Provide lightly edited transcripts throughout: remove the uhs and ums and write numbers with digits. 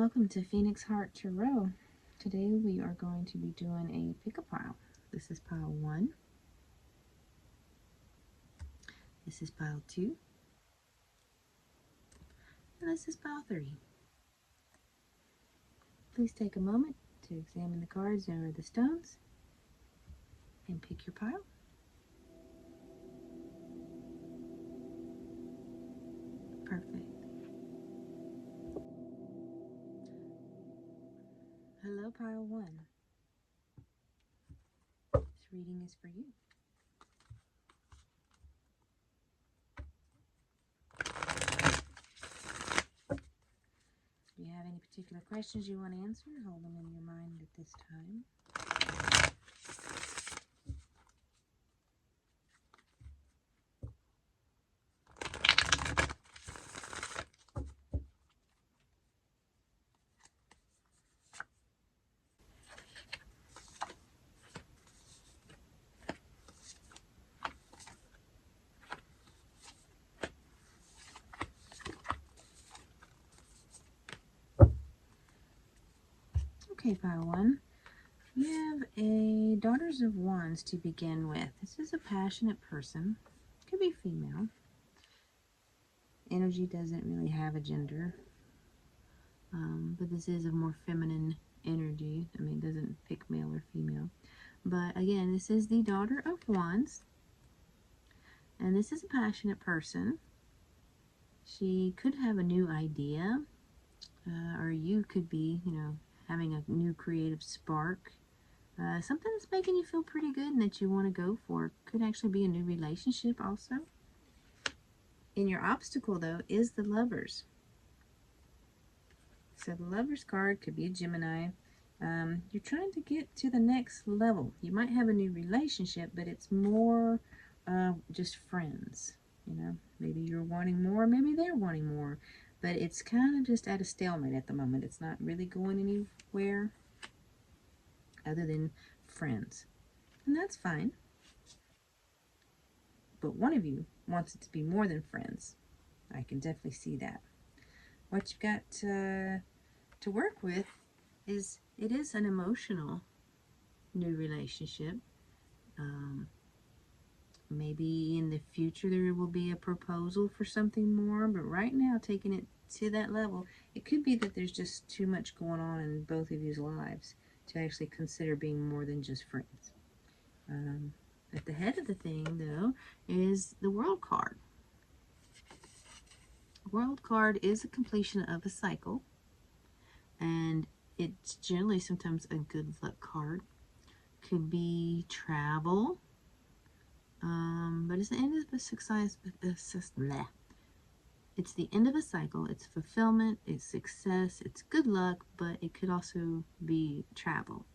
Welcome to Phoenix Heart Tarot. Today we are going to be doing a pick-a pile. This is pile 1. This is pile 2. And this is pile 3. Please take a moment to examine the cards or the stones and pick your pile. Perfect. Hello, pile 1. This reading is for you. If you have any particular questions you want to answer, hold them in your mind at this time. Okay, pile 1. You have a Daughters of Wands to begin with. This is a passionate person. Could be female. Energy doesn't really have a gender. But this is a more feminine energy. I mean, it doesn't pick male or female. But again, this is the Daughter of Wands. And this is a passionate person. She could have a new idea. Or you could be, having a new creative spark. Something that's making you feel pretty good and that you want to go for. Could actually be a new relationship also. And your obstacle, though, is the Lovers. So the Lovers card could be a Gemini. You're trying to get to the next level. You might have a new relationship, but it's more just friends. Maybe you're wanting more, maybe they're wanting more. But it's kind of just at a stalemate at the moment. It's not really going anywhere other than friends. And that's fine. But one of you wants it to be more than friends. I can definitely see that. What you've got to work with is it is an emotional new relationship. Maybe in the future there will be a proposal for something more, but right now, taking it to that level, it could be that there's just too much going on in both of you's lives to actually consider being more than just friends. At the head of the thing, though, is the World card. World card is a completion of a cycle, and it's generally sometimes a good luck card. Could be travel, but it's the end of a success. It's the end of a cycle. It's fulfillment. It's success. It's good luck, but it could also be travel.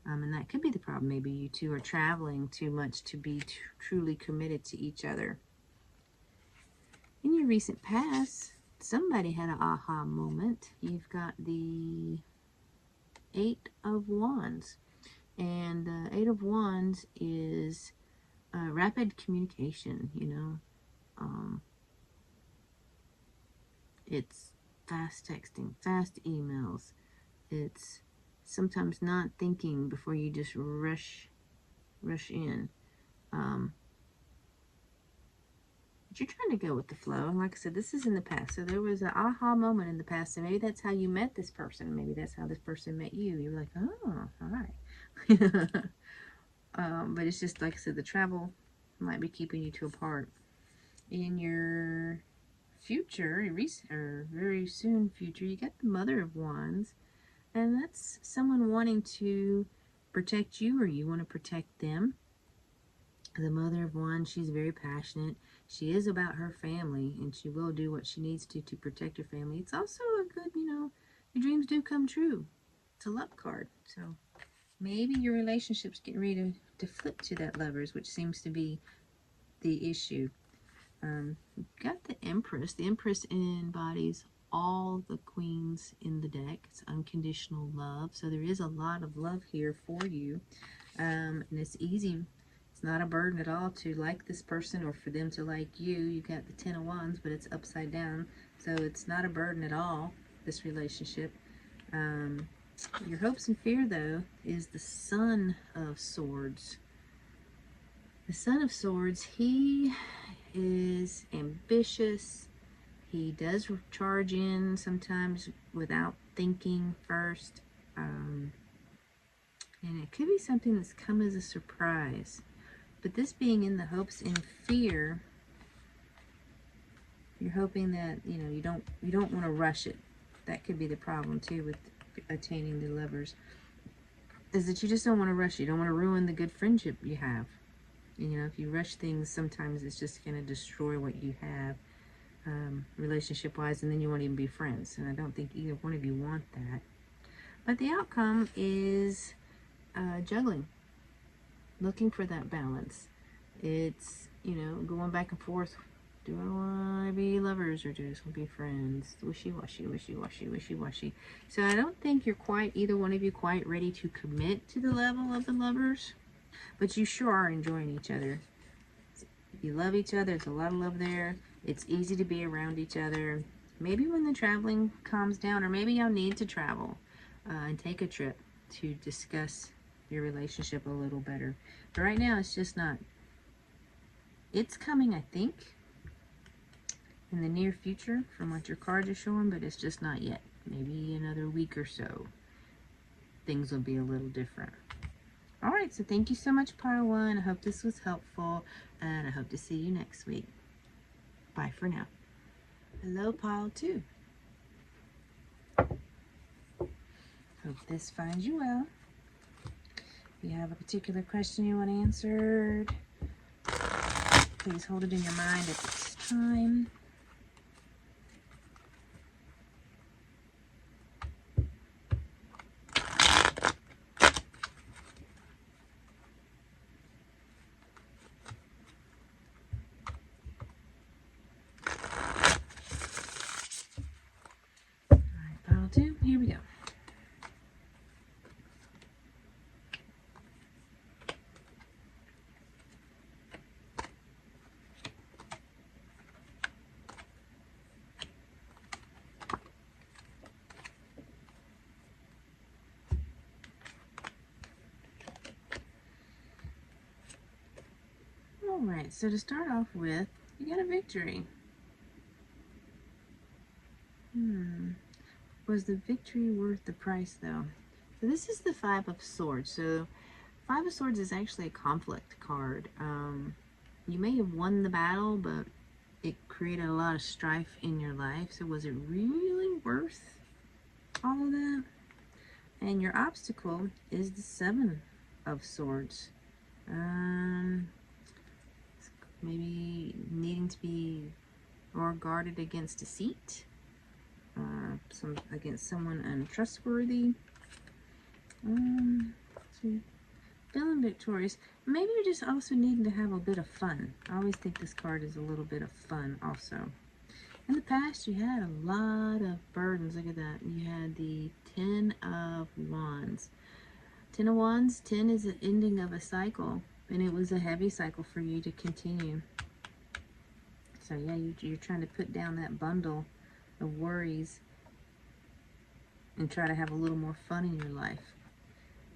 And that could be the problem. Maybe you two are traveling too much to be truly committed to each other. In your recent past, somebody had an aha moment. You've got the 8 of Wands. And the 8 of Wands is rapid communication, It's fast texting, fast emails. It's sometimes not thinking before you just rush in. But you're trying to go with the flow. And like I said, this is in the past. So there was an aha moment in the past. And maybe that's how you met this person. Maybe that's how this person met you. You're like, oh, all right. But it's just, like I said, the travel might be keeping you two apart. In your future, or very soon future, you got the Mother of Wands. And that's someone wanting to protect you, or you want to protect them. The Mother of Wands, she's very passionate. She is about her family, and she will do what she needs to protect her family. It's also a good, your dreams do come true. It's a luck card. So maybe your relationship's getting ready to flip to that Lovers, which seems to be the issue. You've got the Empress. The Empress embodies all the queens in the deck. It's unconditional love. So there is a lot of love here for you. And it's easy. It's not a burden at all to like this person or for them to like you. You've got the 10 of Wands, but it's upside down. So it's not a burden at all, this relationship. Your hopes and fear, though, is the Son of Swords. The Son of Swords, he is ambitious. He does charge in sometimes without thinking first. And it could be something that's come as a surprise. But this being in the hopes and fear, you're hoping that, you don't want to rush it. That could be the problem too with attaining the Lovers, is that you just don't want to rush it. You don't want to ruin the good friendship you have. If you rush things, sometimes it's just going to destroy what you have, relationship-wise, and then you won't even be friends. And I don't think either one of you want that. But the outcome is juggling, looking for that balance. It's, going back and forth. Do I want to be lovers or do I just want to be friends? Wishy-washy, wishy-washy, wishy-washy. So I don't think either one of you quite ready to commit to the level of the Lovers. But you sure are enjoying each other. You love each other. There's a lot of love there. It's easy to be around each other. Maybe when the traveling calms down, or maybe y'all need to travel and take a trip to discuss your relationship a little better. But right now, it's just not. It's coming, I think, in the near future from what your cards are showing, but it's just not yet. Maybe another week or so, things will be a little different. All right, so thank you so much, Pile 1. I hope this was helpful, and I hope to see you next week. Bye for now. Hello, Pile 2. Hope this finds you well. If you have a particular question you want answered, please hold it in your mind at this time. Here we go. Alright, so to start off with, you got a victory. Was the victory worth the price, though? So this is the Five of Swords. So Five of Swords is actually a conflict card. You may have won the battle, but it created a lot of strife in your life. So was it really worth all of that? And your obstacle is the Seven of Swords. Maybe needing to be more guarded against deceit. Against someone untrustworthy. Feeling victorious. Maybe you're just also needing to have a bit of fun. I always think this card is a little bit of fun also. In the past, you had a lot of burdens. Look at that. You had the 10 of Wands. 10 of Wands, 10 is the ending of a cycle. And it was a heavy cycle for you to continue. So yeah, you're trying to put down that bundle of worries and try to have a little more fun in your life.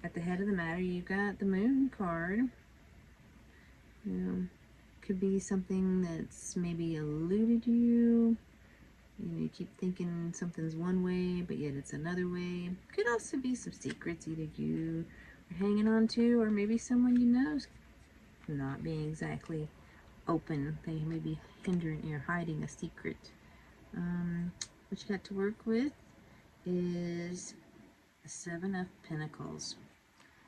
At the head of the matter, you've got the Moon card. Could be something that's maybe eluded you. You keep thinking something's one way, but yet it's another way. Could also be some secrets either you are hanging on to, or maybe someone you know is not being exactly open. They may be hindering or hiding a secret. What you got to work with is the Seven of Pentacles.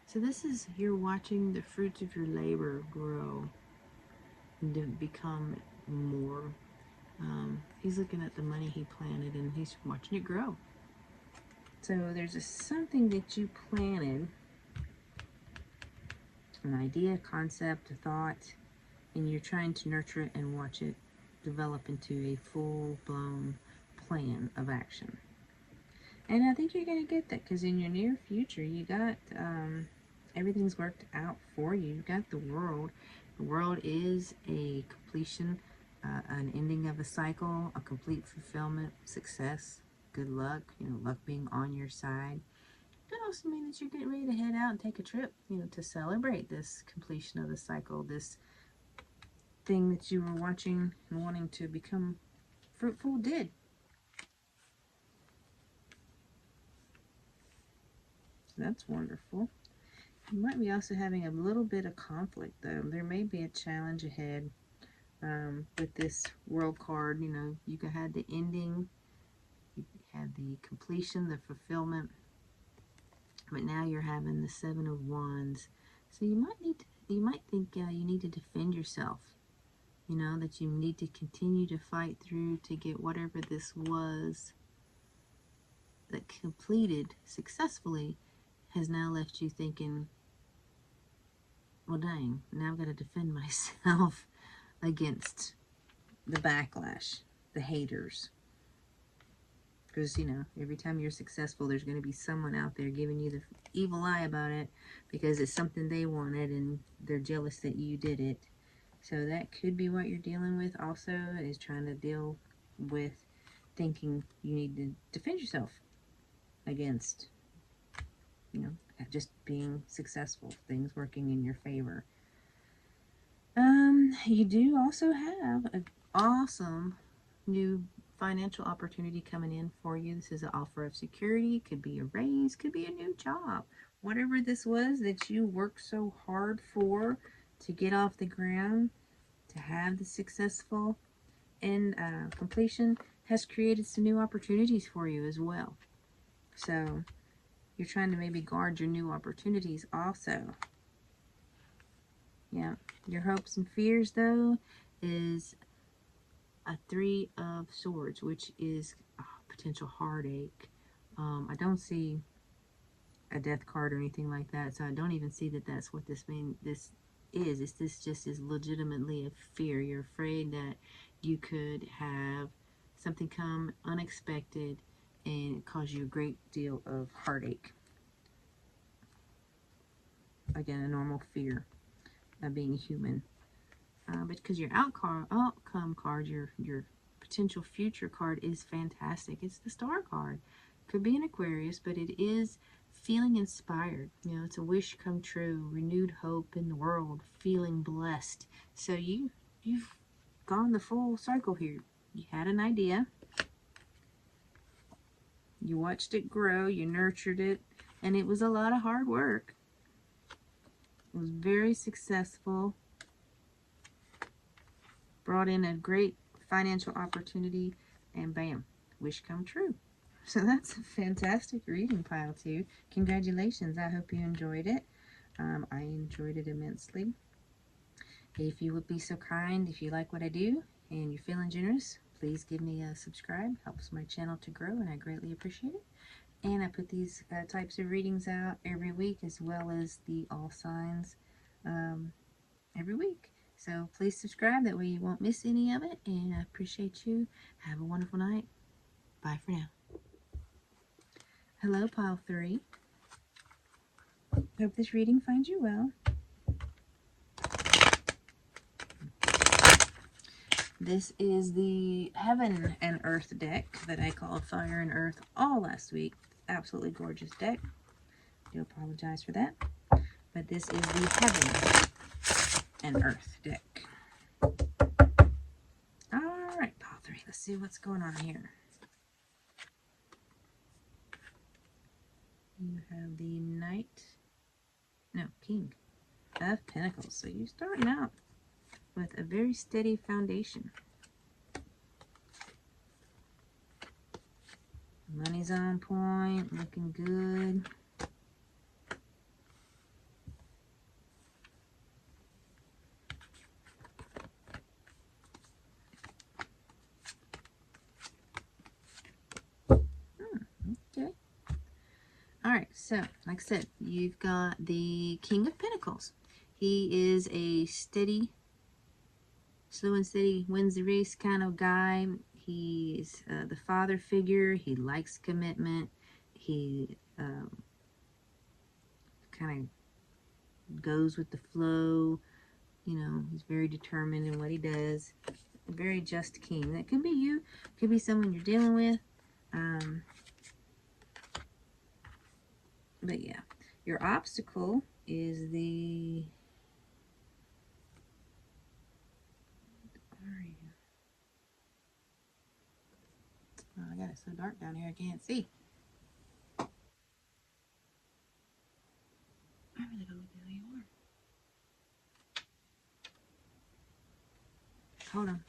So this is, you're watching the fruits of your labor grow and become more. He's looking at the money he planted and he's watching it grow. So there's something that you planted, an idea, a concept, a thought, and you're trying to nurture it and watch it develop into a full-blown plan of action. And I think you're going to get that, because in your near future, you got everything's worked out for you. You got the World. The World is a completion, an ending of a cycle, a complete fulfillment, success, good luck, luck being on your side. It could also mean that you're getting ready to head out and take a trip, to celebrate this completion of the cycle, this thing that you were watching and wanting to become fruitful did. So that's wonderful. You might be also having a little bit of conflict, though. There may be a challenge ahead with this world card. You had the ending, you had the completion, the fulfillment, but now you're having the Seven of Wands. So you might think you need to defend yourself. That you need to continue to fight through to get whatever this was that completed successfully has now left you thinking, well, dang, now I've got to defend myself against the backlash, the haters. Because, every time you're successful, there's going to be someone out there giving you the evil eye about it because it's something they wanted and they're jealous that you did it. So that could be what you're dealing with also, is trying to deal with thinking you need to defend yourself against, just being successful, things working in your favor. You do also have an awesome new financial opportunity coming in for you. This is an offer of security, could be a raise, could be a new job. Whatever this was that you worked so hard for to get off the ground, to have the successful end completion, has created some new opportunities for you as well. So you're trying to maybe guard your new opportunities also. Yeah, your hopes and fears, though, is a Three of Swords, which is a potential heartache. I don't see a death card or anything like that, so I don't even see that that's what this is. This just is legitimately a fear. You're afraid that you could have something come unexpected and cause you a great deal of heartache. Again, a normal fear of being human. But because your outcome card, your potential future card is fantastic. It's the Star card. Could be an Aquarius, but it is feeling inspired. It's a wish come true, renewed hope in the world, feeling blessed. So you've gone the full cycle here. You had an idea. You watched it grow. You nurtured it. And it was a lot of hard work. It was very successful. Brought in a great financial opportunity, and bam, wish come true. So that's a fantastic reading, pile 2. Congratulations. I hope you enjoyed it. I enjoyed it immensely. If you would be so kind, if you like what I do and you're feeling generous, please give me a subscribe. Helps my channel to grow, and I greatly appreciate it. And I put these types of readings out every week, as well as the all signs every week. So please subscribe, that way you won't miss any of it, and I appreciate you. Have a wonderful night. Bye for now. Hello, pile 3. Hope this reading finds you well. This is the Heaven and Earth deck that I called Fire and Earth all last week. Absolutely gorgeous deck. I do apologize for that. But this is the Heaven and Earth deck. Alright, pile 3. Let's see what's going on here. You have the King of Pentacles. So you're starting out with a very steady foundation. Money's on point, looking good. Okay. Alright, so, like I said, you've got the King of Pentacles. He is a steady, slow and steady, wins the race kind of guy. He's the father figure. He likes commitment. He kind of goes with the flow. He's very determined in what he does. A very just king. That could be you. Could be someone you're dealing with. Um, but yeah, your obstacle is the, where are you? Oh, I got it so dark down here I can't see. I really don't know who you are. Hold on.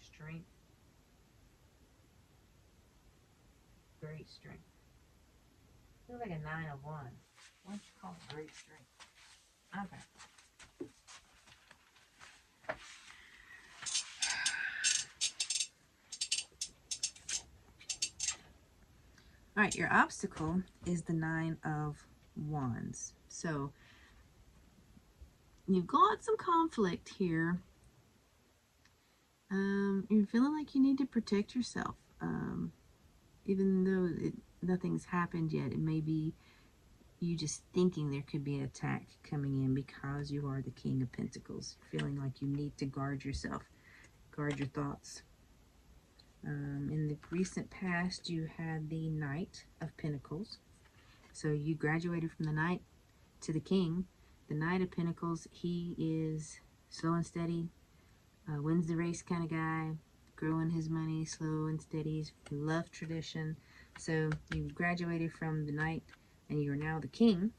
Strength. Great strength. Feels like a 9 of 1. Why don't you call it great strength? Okay. All right, your obstacle is the 9 of Wands. So you've got some conflict here. You're feeling like you need to protect yourself. Even though nothing's happened yet, it may be you just thinking there could be an attack coming in because you are the King of Pentacles. Feeling like you need to guard yourself, guard your thoughts. In the recent past, you had the Knight of Pentacles. So you graduated from the Knight to the King. The Knight of Pentacles, he is slow and steady, wins the race kind of guy, growing his money slow and steady, love tradition. So you graduated from the Knight and you're now the King.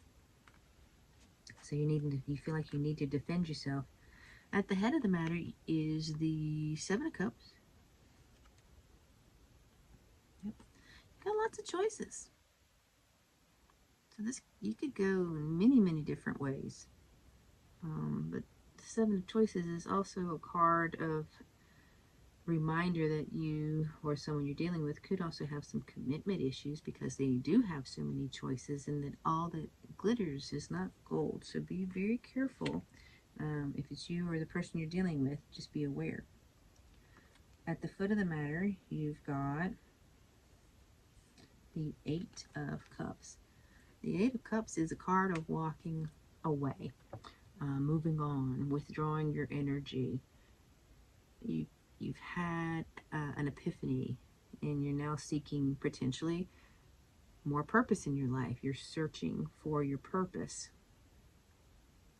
So you feel like you need to defend yourself. At the head of the matter is the Seven of Cups. Yep. Got lots of choices. So this, you could go in many, many different ways. But the Seven of Choices is also a card of reminder that you or someone you're dealing with could also have some commitment issues because they do have so many choices, and that all that glitters is not gold. So be very careful. If it's you or the person you're dealing with, just be aware. At the foot of the matter, you've got the Eight of Cups. The Eight of Cups is a card of walking away, moving on, withdrawing your energy. You've had an epiphany, and you're now seeking potentially more purpose in your life. You're searching for your purpose.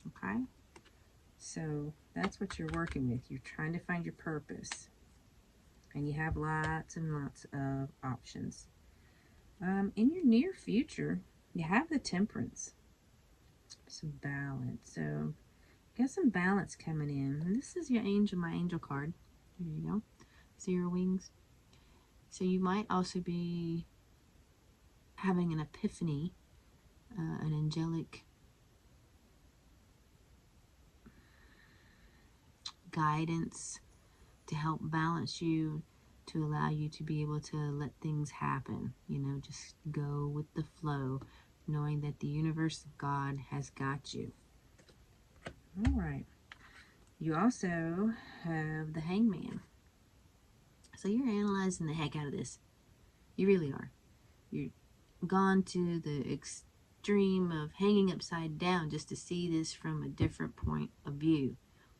Okay? So that's what you're working with. You're trying to find your purpose. And you have lots and lots of options. In your near future, you have the Temperance. Some balance. So got some balance coming in. And this is your angel, my angel card. There you go. Zero wings. So you might also be having an epiphany, an angelic guidance to help balance you, to allow you to be able to let things happen. You know, just go with the flow, knowing that the universe of God has got you. All right. You also have the Hangman. So you're analyzing the heck out of this. You really are. You're gone to the extreme of hanging upside down just to see this from a different point of view.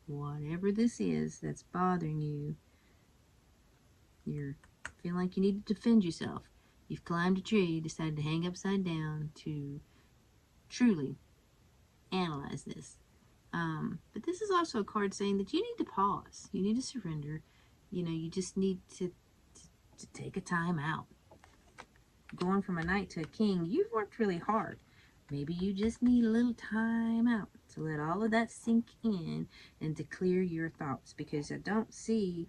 Whatever this is that's bothering you, you're feeling like you need to defend yourself. You've climbed a tree, decided to hang upside down to truly analyze this. But this is also a card saying that you need to pause. You need to surrender. You know, you just need to take a time out. Going from a Knight to a King, you've worked really hard. Maybe you just need a little time out to let all of that sink in and to clear your thoughts, because I don't see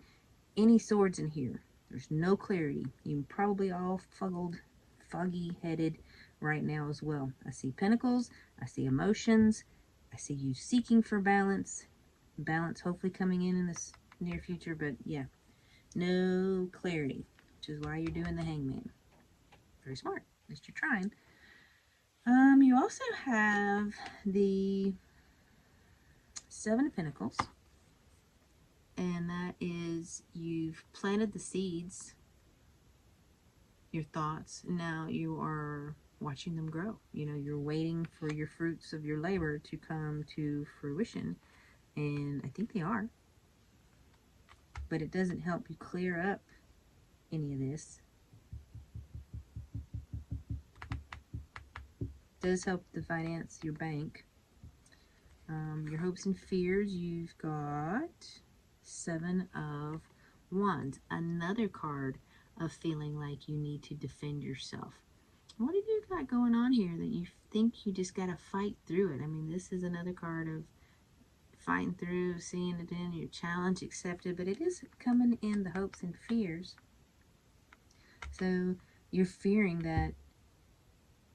any swords in here. There's no clarity. You're probably all foggy-headed right now as well. I see pentacles. I see emotions. I see you seeking for balance. Balance hopefully coming in this near future, but yeah, no clarity, which is why you're doing the Hangman. Very smart. At least you're trying. You also have the Seven of Pentacles, and that is you've planted the seeds your thoughts. Now you are watching them grow. You know, you're waiting for your fruits of your labor to come to fruition. And I think they are. But it doesn't help you clear up any of this. It does help to finance your bank. Your hopes and fears, you've got 7 of Wands. Another card of feeling like you need to defend yourself. What have you got going on here that you think you just got to fight through it? I mean, this is another card of fighting through, seeing it in, your challenge accepted, but it is coming in the hopes and fears. So you're fearing that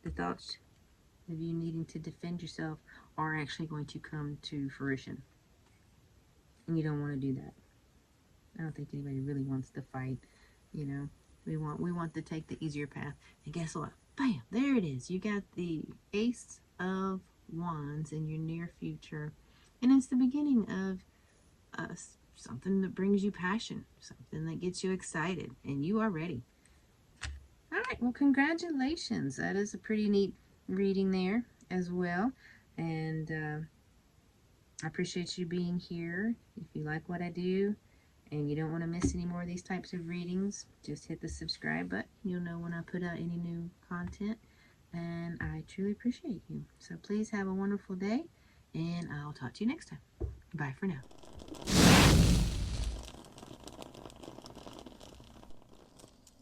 the thoughts of you needing to defend yourself are actually going to come to fruition. And you don't want to do that. I don't think anybody really wants to fight, you know. We want to take the easier path. And guess what? Bam! There it is. You got the Ace of Wands in your near future. And it's the beginning of something that brings you passion, something that gets you excited, and you are ready. All right, well, congratulations. That is a pretty neat reading there as well. And I appreciate you being here. If you like what I do and you don't want to miss any more of these types of readings, just hit the subscribe button. You'll know when I put out any new content. And I truly appreciate you. So please have a wonderful day, and I'll talk to you next time. Bye for now.